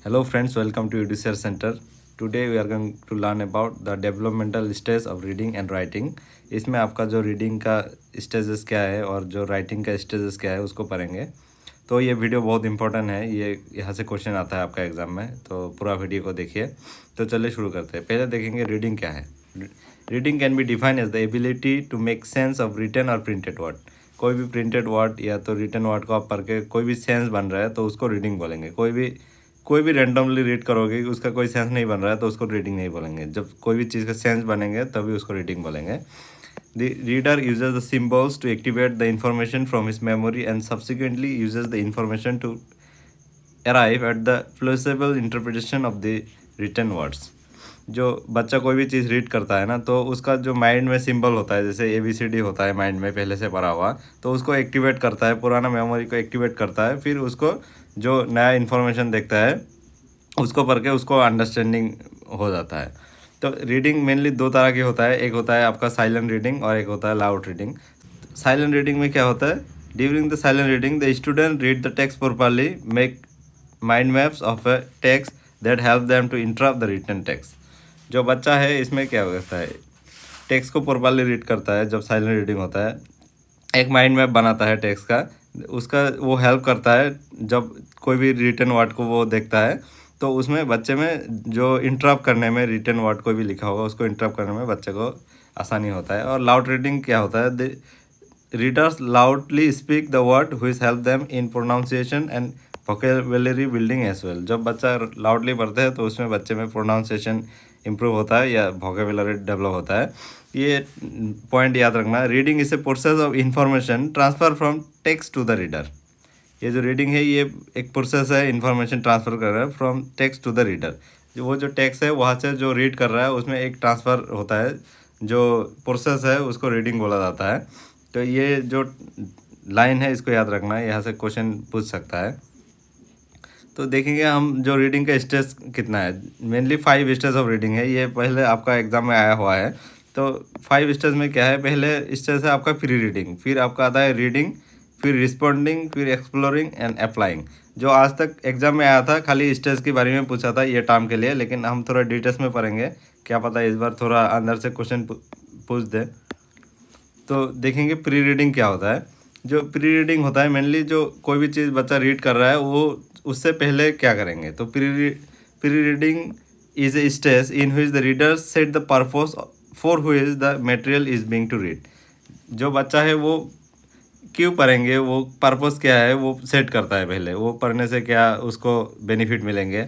Hello friends, welcome to UDCR Center. Today we are going to learn about the developmental stage of reading and writing. इसमें आपका जो reading का stages क्या है और जो राइटिंग का स्टेजेस क्या है उसको पढ़ेंगे। तो ये वीडियो बहुत इंपॉर्टेंट है, ये यहाँ से क्वेश्चन आता है आपका एग्ज़ाम में, तो पूरा वीडियो को देखिए। तो चलिए शुरू करते हैं। पहले देखेंगे रीडिंग क्या है। Reading can be defined as the ability to make sense of written or printed word. कोई भी प्रिंटेड वर्ड या तो रिटन वर्ड को आप पढ़ के कोई भी सेंस बन रहा है तो उसको रीडिंग बोलेंगे। कोई भी रैंडमली रीड करोगे, उसका कोई सेंस नहीं बन रहा है तो उसको रीडिंग नहीं बोलेंगे। जब कोई भी चीज़ का सेंस बनेंगे तभी उसको रीडिंग बोलेंगे। The reader uses the symbols to activate the information from his memory and subsequently uses the information to arrive at the plausible interpretation of the written words. जो बच्चा कोई भी चीज़ रीड करता है ना, तो उसका जो माइंड में सिंबल होता है, जैसे ABCD होता है माइंड में पहले से पढ़ा हुआ, तो उसको एक्टिवेट करता है, पुराना मेमोरी को एक्टिवेट करता है। फिर उसको जो नया इन्फॉर्मेशन देखता है उसको पढ़ के उसको अंडरस्टैंडिंग हो जाता है। तो रीडिंग मेनली दो तरह की होता है, एक होता है आपका साइलेंट रीडिंग और एक होता है लाउड रीडिंग। साइलेंट रीडिंग में क्या होता है, during the silent reading the student read the text properly, make mind maps of a text that help them to interpret the written text. जो बच्चा है इसमें क्या होता है, टेक्स्ट को प्रॉपर्ली रीड करता है। जब साइलेंट रीडिंग होता है, एक माइंड मैप बनाता है टेक्स्ट का, उसका वो हेल्प करता है। जब कोई भी रिटन वर्ड को वो देखता है तो उसमें बच्चे में जो इंटरप्ट करने में, रिटन वर्ड कोई भी लिखा होगा उसको इंटरप्ट करने में बच्चे को आसानी होता है। और लाउड रीडिंग क्या होता है, readers loudly speak the word which help them in pronunciation and vocabulary building as well. जब बच्चा लाउडली पढ़ता है तो उसमें बच्चे में प्रोनाउंसिएशन इम्प्रूव होता है या वोकेबुलरी डेवलप होता है। ये पॉइंट याद रखना। Reading is a process of information transfer from text to the reader. ये जो रीडिंग है ये एक प्रोसेस है, इंफॉर्मेशन ट्रांसफ़र कर रहा है from text to the reader. जो वो जो टेक्स्ट है वहाँ से जो रीड कर रहा है उसमें एक ट्रांसफ़र होता है, जो प्रोसेस है उसको रीडिंग बोला जाता है। तो ये जो लाइन है इसको याद रखना है, यहाँ से क्वेश्चन पूछ सकता है। तो देखेंगे हम जो रीडिंग का स्टेज कितना है। मेनली 5 स्टेज ऑफ रीडिंग है, ये पहले आपका एग्जाम में आया हुआ है। तो 5 स्टेज में क्या है, पहले स्टेज है आपका प्री रीडिंग, फिर आपका आता है रीडिंग, फिर रिस्पॉन्डिंग, फिर एक्सप्लोरिंग एंड अप्लाइंग। जो आज तक एग्जाम में आया था खाली स्टेज के बारे में पूछा था ये टर्म के लिए, लेकिन हम थोड़ा डिटेल्स में पढ़ेंगे, क्या पता इस बार थोड़ा अंदर से क्वेश्चन पूछ दे। तो देखेंगे प्री रीडिंग क्या होता है। जो प्री रीडिंग होता है मेनली जो कोई भी चीज़ बच्चा रीड कर रहा है वो उससे पहले क्या करेंगे। तो pre reading is a stage in which the reader set the purpose for which the material is being to read. जो बच्चा है वो क्यों पढ़ेंगे, वो पर्पस क्या है वो सेट करता है पहले, वो पढ़ने से क्या उसको बेनिफिट मिलेंगे।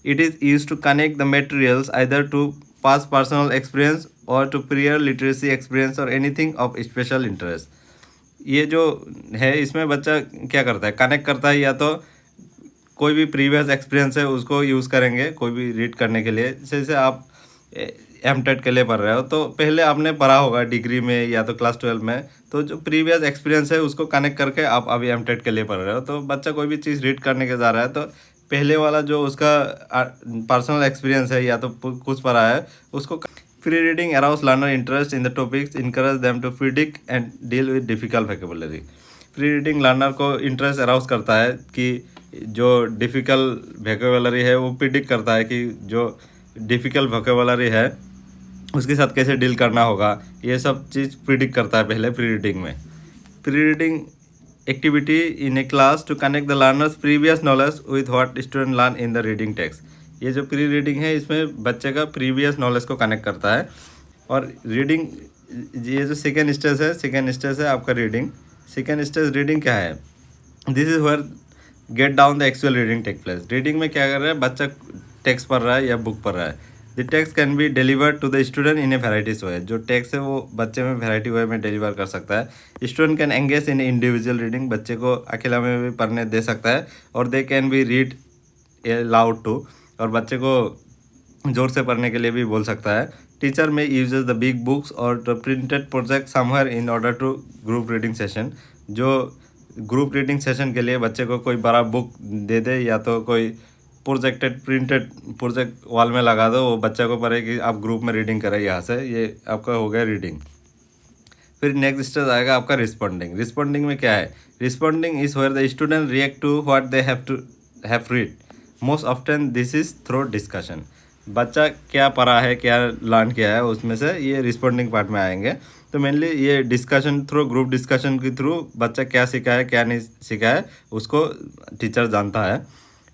It is use to connect the materials either to pass personal experience or to prior literacy experience or anything of special interest. ये जो है इसमें बच्चा क्या करता है, कनेक्ट करता है, या तो कोई भी प्रीवियस एक्सपीरियंस है उसको यूज़ करेंगे कोई भी रीड करने के लिए। जैसे आप एमटेट के लिए पढ़ रहे हो तो पहले आपने पढ़ा होगा डिग्री में या तो क्लास 12 में, तो जो प्रीवियस एक्सपीरियंस है उसको कनेक्ट करके आप अभी एमटेट के लिए पढ़ रहे हो। तो बच्चा कोई भी चीज़ रीड करने के जा रहा है तो पहले वाला जो उसका पर्सनल एक्सपीरियंस है या तो कुछ पढ़ा है उसको। Pre reading arouse learner interest in the topics, encourage them to predict and deal with difficult vocabulary. Pre reading learner को इंटरेस्ट अराउज करता है कि जो डिफ़िकल्ट वोकैबुलरी है वो प्रिडिक्ट करता है कि जो डिफ़िकल्ट वोकैबुलरी है उसके साथ कैसे डील करना होगा, ये सब चीज़ प्रिडिक्ट करता है पहले प्री रीडिंग में। Pre reading activity in a class to connect the learners previous knowledge with what student learn in the reading text. ये जो प्री रीडिंग है इसमें बच्चे का प्रीवियस नॉलेज को कनेक्ट करता है। और रीडिंग, ये जो सेकेंड स्टेज है आपका रीडिंग। सेकेंड स्टेज रीडिंग क्या है, this is where get down the actual reading take place. Reading में क्या कर रहा है, बच्चा टेक्स्ट पढ़ रहा है या बुक पढ़ रहा है। The text can be delivered to the student in a varieties way. जो टेक्स्ट है वो बच्चे में वेराइटी वे में डिलीवर कर सकता है। Student can engage in individual reading, बच्चे को अकेला में भी पढ़ने दे सकता है। और they can be read aloud too, और बच्चे को जोर से पढ़ने के लिए भी बोल सकता है। Teacher may uses the big books और the printed project somewhere in order to group reading session. जो ग्रुप रीडिंग सेशन के लिए बच्चे को कोई बड़ा बुक दे दे या तो कोई प्रिंटेड प्रोजेक्ट वॉल में लगा दो, वो बच्चे को पढ़े कि आप ग्रुप में रीडिंग करें यहाँ से। ये आपका हो गया रीडिंग। फिर नेक्स्ट स्टेज आएगा आपका रिस्पॉन्डिंग। रिस्पॉन्डिंग में क्या है, responding is where the student react to what they have read. Most often this is through discussion. बच्चा क्या पढ़ा है, क्या लर्न किया है, उसमें से ये रिस्पॉन्डिंग पार्ट में आएंगे। तो मेनली ये डिस्कशन थ्रू, ग्रुप डिस्कशन के थ्रू बच्चा क्या सीखा है क्या नहीं सीखा है उसको टीचर जानता है।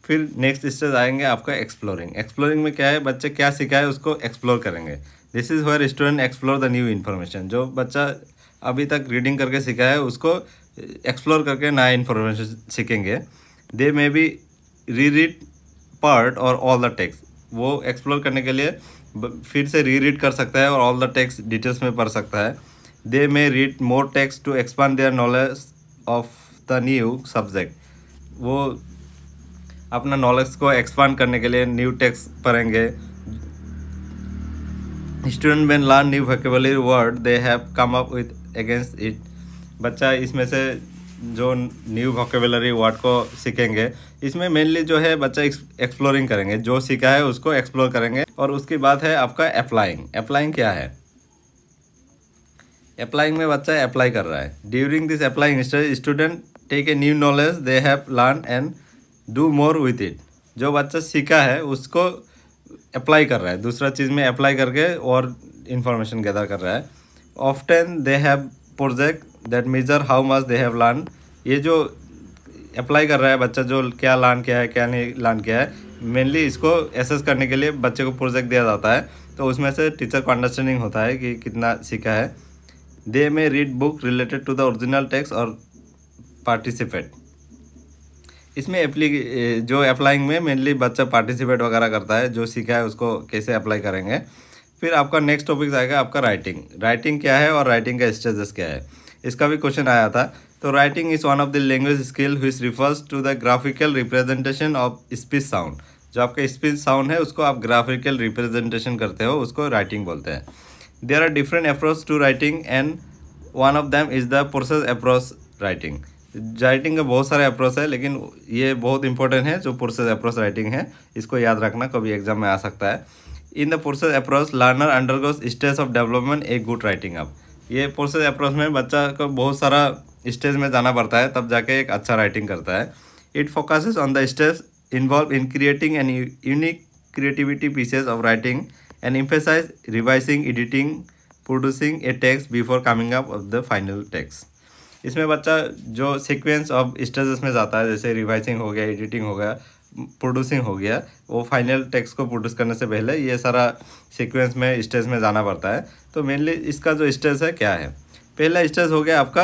फिर नेक्स्ट स्टेज आएंगे आपका एक्सप्लोरिंग। एक्सप्लोरिंग में क्या है, बच्चे क्या सीखा है उसको एक्सप्लोर करेंगे। This is where student explore the new information. जो बच्चा अभी तक रीडिंग करके सीखा है उसको एक्सप्लोर करके नया इन्फॉर्मेशन सीखेंगे। They may be re read part और ऑल द टेक्स्ट। वो एक्सप्लोर करने के लिए फिर से री रीड कर सकता है और ऑल द टेक्स्ट डिटेल्स में पढ़ सकता है। They may read more text to expand their knowledge of the new subject. वो अपना नॉलेज को एक्सपांड करने के लिए न्यू टेक्स्ट पढ़ेंगे। Student may learn new vocabulary word they have come up with against it. बच्चा इसमें से जो न्यू वोकेबुलरी वर्ड को सीखेंगे, इसमें मेनली जो है बच्चा एक्सप्लोरिंग करेंगे, जो सीखा है उसको एक्सप्लोर करेंगे। और उसके बाद है आपका अप्लाइंग। अप्लाइंग क्या है, अप्लाइंग में बच्चा अप्लाई कर रहा है। During this applying stage student take a new knowledge they have learn and do more with it. जो बच्चा सीखा है उसको अप्लाई कर रहा है, दूसरा चीज़ में अप्लाई करके और इन्फॉर्मेशन गैदर कर रहा है। Often they have project that major how much they have learn. ये जो अप्लाई कर रहा है बच्चा, जो क्या लर्न किया है क्या नहीं लर्न किया है, मेनली इसको एसेस करने के लिए बच्चे को प्रोजेक्ट दिया जाता है। तो उसमें से टीचर को अंडरस्टैंडिंग होता है कि कितना सीखा है। They may read book related to the original text और पार्टिसिपेट। इसमें जो अप्लाइंग में मेनली बच्चा पार्टिसिपेट वगैरह करता है, जो सीखा है उसको कैसे अप्लाई करेंगे। फिर आपका नेक्स्ट टॉपिक आएगा आपका राइटिंग। राइटिंग क्या है और राइटिंग का स्टेजेस क्या है, इसका भी क्वेश्चन आया था। तो writing is one of the language skill which refers to the graphical representation of speech sound. जो आपका स्पीच साउंड है उसको आप ग्राफिकल रिप्रेजेंटेशन करते हो, उसको राइटिंग बोलते हैं। There are different approach to writing and one of them is the process approach writing. Writing का बहुत सारे अप्रोच है, लेकिन ये बहुत इंपॉर्टेंट है जो प्रोसेस अप्रोच राइटिंग है, इसको याद रखना, कभी एग्जाम में आ सकता है। In the process approach learner undergoes stage of development a good writing up. ये प्रोसेस अप्रोच में बच्चा को बहुत सारा स्टेज में जाना पड़ता है, तब जाके एक अच्छा राइटिंग करता है। It focuses on the stage involve in creating an unique creativity pieces of writing and emphasize revising, editing, producing a text before coming up of the final text. इसमें बच्चा जो सीक्वेंस ऑफ स्टेजेस में जाता है, जैसे revising हो गया, editing हो गया, प्रोड्यूसिंग हो गया, वो फाइनल टेक्स्ट को प्रोड्यूस करने से पहले ये सारा सीक्वेंस में स्टेज में जाना पड़ता है। तो मेनली इसका जो स्टेज है क्या है, पहला स्टेज हो गया आपका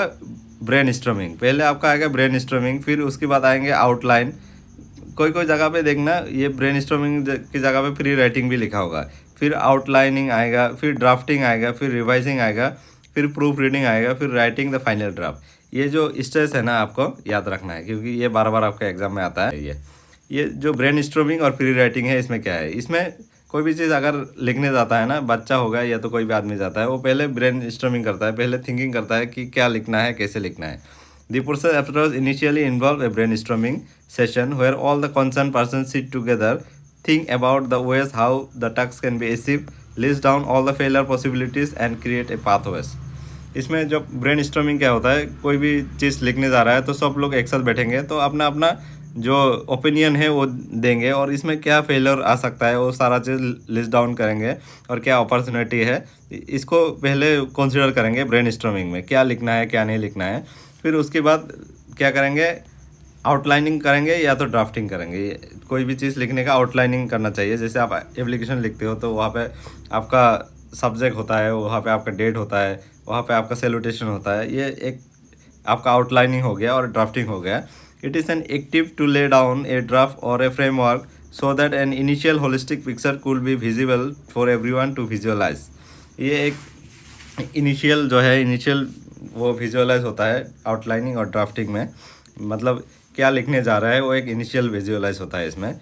ब्रेन स्टॉर्मिंग। पहले आपका आएगा ब्रेन स्टॉर्मिंग, फिर उसके बाद आएंगे आउटलाइन। कोई कोई जगह पे देखना ये ब्रेन स्टॉर्मिंग की जगह पे फ्री राइटिंग भी लिखा होगा। फिर आउटलाइनिंग आएगा, फिर ड्राफ्टिंग आएगा, फिर रिवाइजिंग आएगा, फिर प्रूफ रीडिंग आएगा, फिर राइटिंग द फाइनल ड्राफ्ट। ये जो स्टेज है ना आपको याद रखना है, क्योंकि ये बार बार आपका एग्जाम में आता है। ये जो ब्रेन स्टॉर्मिंग और प्री राइटिंग है, इसमें क्या है, इसमें कोई भी चीज़ अगर लिखने जाता है ना, बच्चा होगा या तो कोई भी आदमी जाता है, वो पहले ब्रेन स्टॉर्मिंग करता है, पहले थिंकिंग करता है कि क्या लिखना है, कैसे लिखना है। The process approach initially involve a brainstorming session where all the concerned persons sit together, think about the ways how the task can be achieved, list down all the failure possibilities and create a pathways। इसमें जब brainstorming क्या होता है, कोई भी चीज़ लिखने जा रहा है तो सब लोग एक साथ बैठेंगे, तो अपना अपना जो ओपिनियन है वो देंगे, और इसमें क्या फेलियर आ सकता है वो सारा चीज़ लिस्ट डाउन करेंगे, और क्या अपॉर्चुनिटी है इसको पहले कंसीडर करेंगे ब्रेनस्टॉर्मिंग में, क्या लिखना है क्या नहीं लिखना है। फिर उसके बाद क्या करेंगे, आउटलाइनिंग करेंगे या तो ड्राफ्टिंग करेंगे। कोई भी चीज़ लिखने का आउटलाइनिंग करना चाहिए। जैसे आप एप्लीकेशन लिखते हो तो वहाँ पे आपका सब्जेक्ट होता है, वहाँ पे आपका डेट होता है, वहाँ पे आपका सैल्यूटेशन होता है, ये एक आपका आउटलाइनिंग हो गया और ड्राफ्टिंग हो गया। It is an active to lay down a draft और a framework so that an initial holistic picture could be visible for everyone to visualize. ये एक इनिशियल जो है, इनिशियल वो विजुअलाइज होता है आउटलाइनिंग और ड्राफ्टिंग में, मतलब क्या लिखने जा रहा है वो एक इनिशियल विजुअलाइज होता है इसमें।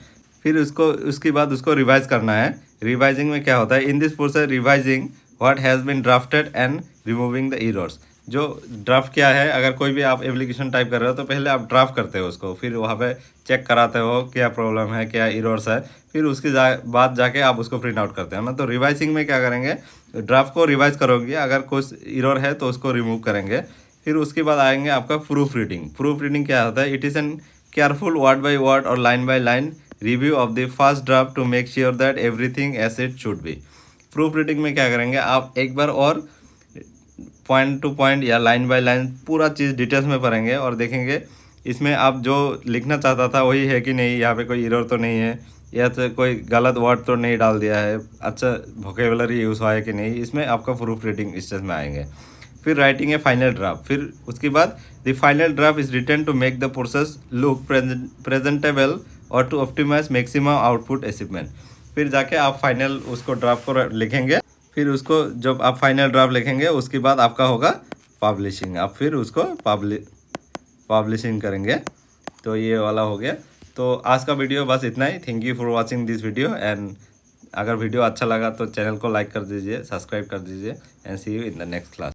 फिर उसके बाद उसको रिवाइज करना है। रिवाइजिंग में क्या होता है, in this process revising what has been drafted and removing the errors. जो ड्राफ्ट क्या है, अगर कोई भी आप एप्लीकेशन टाइप कर रहे हो तो पहले आप ड्राफ्ट करते हो उसको, फिर वहाँ पे चेक कराते हो क्या प्रॉब्लम है, क्या एरर्स है, फिर उसके बाद जाके आप उसको प्रिंट आउट करते हो ना। तो रिवाइजिंग में क्या करेंगे, ड्राफ्ट को रिवाइज करोगे, अगर कुछ एरर है तो उसको रिमूव करेंगे। फिर उसके बाद आएंगे आपका प्रूफ रीडिंग। प्रूफ रीडिंग क्या होता है, it is an careful word by word और line by line review of the first draft to make sure that everything as it should be. Proof reading में क्या करेंगे, आप एक बार और पॉइंट टू पॉइंट या लाइन बाय लाइन पूरा चीज़ डिटेल्स में पढ़ेंगे और देखेंगे इसमें आप जो लिखना चाहता था वही है कि नहीं, यहाँ पे कोई एरर तो नहीं है, या तो कोई गलत वर्ड तो नहीं डाल दिया है, अच्छा वोकेबुलरी यूज़ हुआ है कि नहीं, इसमें आपका प्रूफ रीडिंग स्टेज में आएंगे। फिर राइटिंग है फाइनल ड्राफ्ट। फिर उसके बाद the final draft is written to make the process look presentable और to optimize maximum output achievement. फिर जाके आप फाइनल उसको ड्राफ्ट को लिखेंगे। फिर उसको जब आप फाइनल ड्राफ्ट लिखेंगे उसके बाद आपका होगा पब्लिशिंग, आप फिर उसको पब्लिशिंग करेंगे। तो ये वाला हो गया। तो आज का वीडियो बस इतना ही। Thank you for watching this video and अगर वीडियो अच्छा लगा तो चैनल को लाइक कर दीजिए, सब्सक्राइब कर दीजिए and see you in the next class.